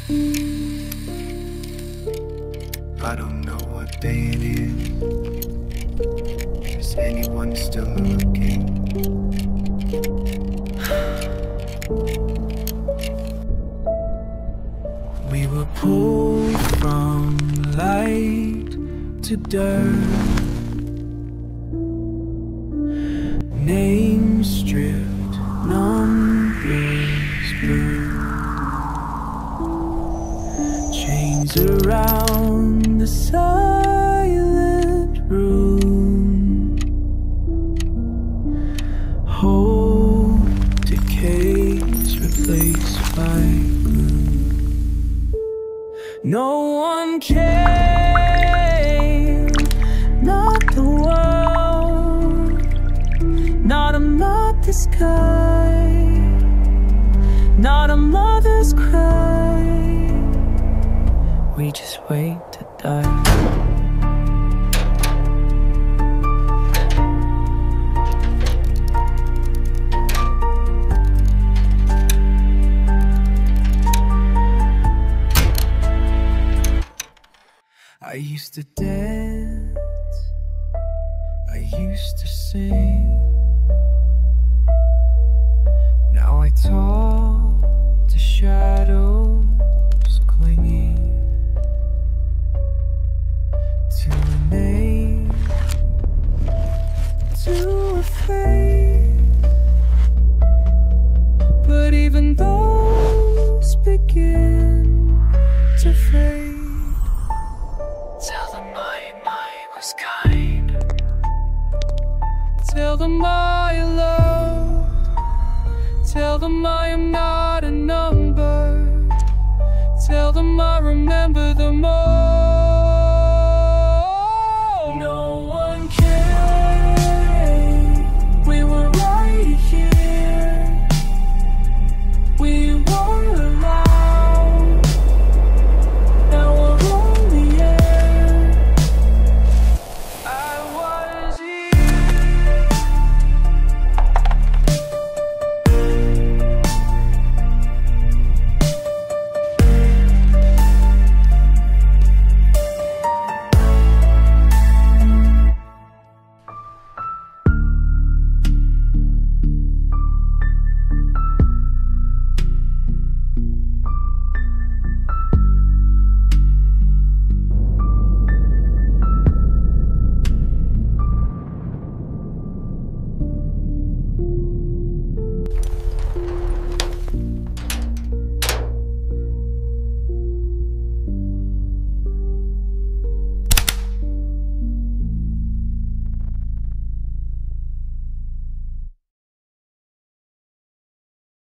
I don't know what day it is. Is anyone still looking? We were pulled from light to dirt, names stripped, numbers burned, chains around the silent room, whole decays replaced by gloom. No one came, not the world, not a map the sky, not a mother's cry. We just wait to die. I used to dance, I used to sing. Now I talk to shadows clinging to a name, to a face. But even those begin to fade. Tell them I was kind. Tell them I loved. Tell them I am not a number. Tell them I remember them all.